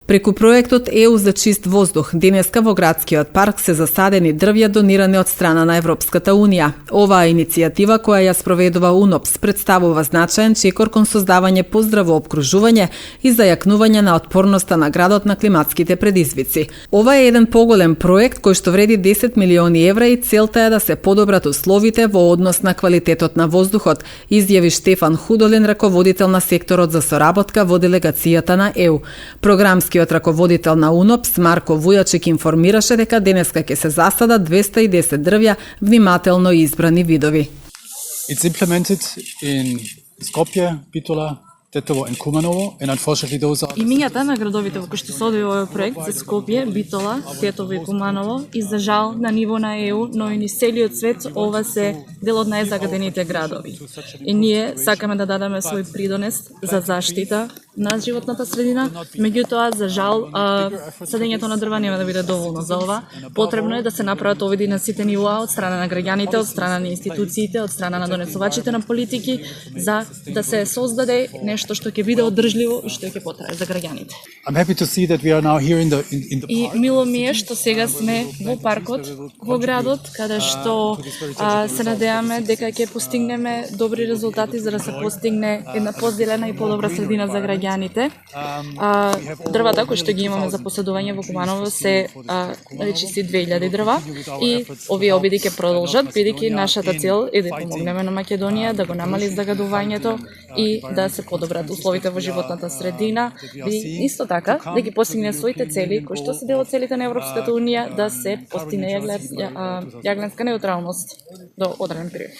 Преку проектот ЕУ за чист воздух, денеска во градскиот парк се засадени дрвја донирани од страна на Европската Унија. Оваа иницијатива која ја спроведува УНОПС представува значаен чекор кон создавање поздраво обкружување и зајакнување на отпорноста на градот на климатските предизвици. Ова е еден поголем проект кој што вреди 10 милиони евра и целта е да се подобрат условите во однос на квалитетот на воздухот, изјави Штефан Худолин, раководител на секторот за соработка во делегацијата на ЕУ. Програмскиот раководител на УНОПС Марко Вујачек информираше дека денеска ќе се засадат 210 дрвја внимателно избрани видови. It's implemented in Skopje, Bitola, Tetovo and Kumanovo, and unfortunately those are... Имињата на градовите во кои што се одвива овој проект се Скопје, Битола, Тетово и Куманово и за жал на ниво на ЕУ, но и низ целиот свет ова се дел од најзагадените градови. И ние сакаме да дадеме свој придонес за заштита на животната средина, меѓутоа за жал садењето на дрва нема да биде доволно за ова. Потребно е да се направат оводи на сите нивоа од страна на граѓаните, од страна на институциите, од страна на донесувачите на политики за да се создаде нешто што ќе биде одржливо и што ќе потрае за граѓаните. I'm happy to see that we are now here in the И мило ми е што сега сме во паркот, во градот, каде што се надеваме дека ќе постигнеме добри резултати за да се постигне една позелена и подобра средина за граѓаните. Дрвата кои што ги имаме за поседување во Куманово се речиси 2000 дрва и овие обиди ќе продолжат, бидејќи нашата цел е да помогнеме на Македонија да го намали загадувањето и да се подобрат условите во животната средина, и исто така да ги постигне своите цели кои што се дел од целите на Европската Унија да се постигне јагленска неутралност до одреден период.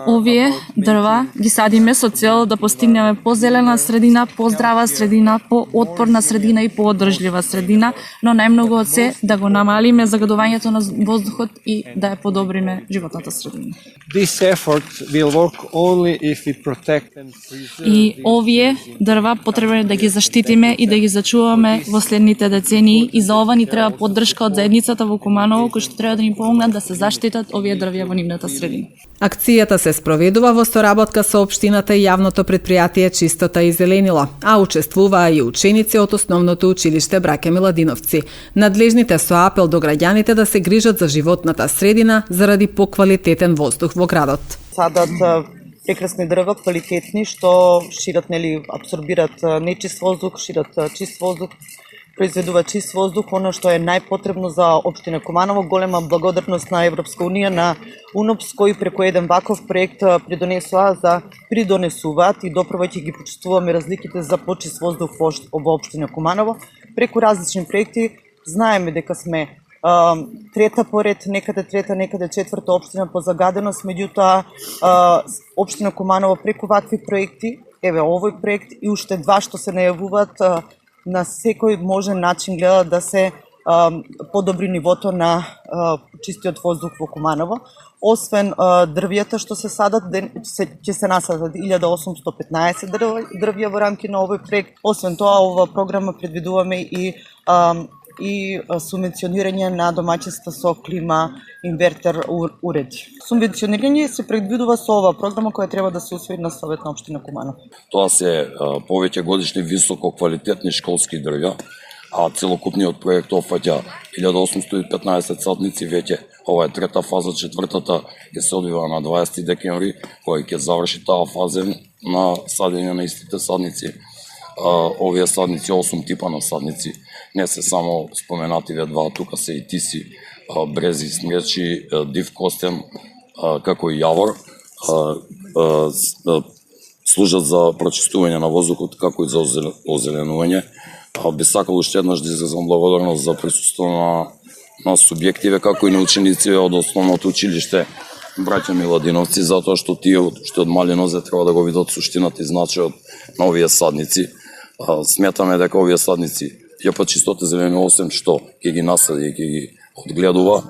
Овие дрва ги садиме со цел да постигнеме позелена средина, поздрава средина, поотпорна средина и поодржлива средина, но најмногу од се да го намалиме загадувањето на воздухот и да ја подобриме животната средина. И овие дрва потребно е да ги заштитиме и да ги зачуваме во следните децении и за ова ни треба поддршка од заедницата во Куманово кои што треба да ни помогнат да се заштитат овие дрвја во нивната средина. Акцијата се спроведува во соработка со општината и јавното претпријатие Чистота и зеленило, а учествуваа и ученици од основното училиште Браќа Миладиновци. Надлежните со апел до граѓаните да се грижат за животната средина заради поквалитетен воздух во градот. Садат прекрасни дрва, квалитетни, што шират, абсорбират нечист воздух, шират чист воздух, произведува чист воздух, она што е најпотребно за општина Куманово. Голема благодарност на Европска Унија, на УНОПС, кои преку еден ваков проект придонесуваат и допроваќе ги почувствуваме разликите за почист воздух во општина Куманово. Преку различни проекти знаеме дека сме трета поред, некаде трета, некаде четврта општина по загаденост, меѓутоа општина Куманово преку вакви проекти, еве овој проект и уште два што се најавуваат, на секој можен начин гледа да се подобри нивото на чистиот воздух во Куманово. Освен дрвјата што се садат, ќе се насадат 1815 дрвја во рамки на овој проект. Освен тоа, ова програма предвидуваме и субвенционирање на домаќинства со клима инвертер уреди. Субвенционирање се предвидува со ова програма која треба да се усвои на Совет на општина Куманово. Тоа се повеќе годишни високо квалитетни школски дрвја, а целокупниот проект опфаќа 1815 садници веќе. Ова е трета фаза, четвртата ќе се одвива на 20 декември, кој ќе заврши таа фаза на садење на истите садници. Овие садници, 8 типа на садници, не се само споменативе два, тука се и тиси, брези, смречи, див костен, како и јавор, служат за прочистување на воздухот, како и за озеленување. Би сакал уште еднаш да изразам благодарност за присуство на субјективе, како и на ученици од основното училиште Браќа Миладиновци, затоа што тие уште од мали нозе треба да го видат суштината и значајот на овие садници. Сметаме дека овие садници ЈП Чистота зеленило, освен што ќе ги насади и ќе ги одгледува,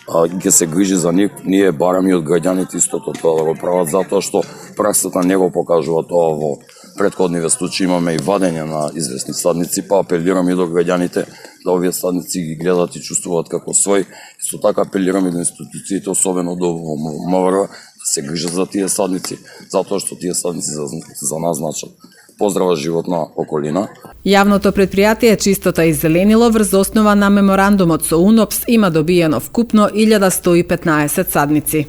ќе се грижи за нив. Ние бараме и од граѓаните истото тоа да го прават, затоа што праксата не го покажува тоа. Во претходниве случаи имаме и вадење на известни садници, па апелираме и до граѓаните да овие садници ги гледат и чувствуваат како свој. Исто така апелираме до институциите, особено до МВР, да се грижат за тие садници, затоа што тие садници за нас значат поздрава животна околина. Јавното предпријатие Чистота и зеленило врз основа на меморандумот со УНОПС има добиено вкупно 1115 садници.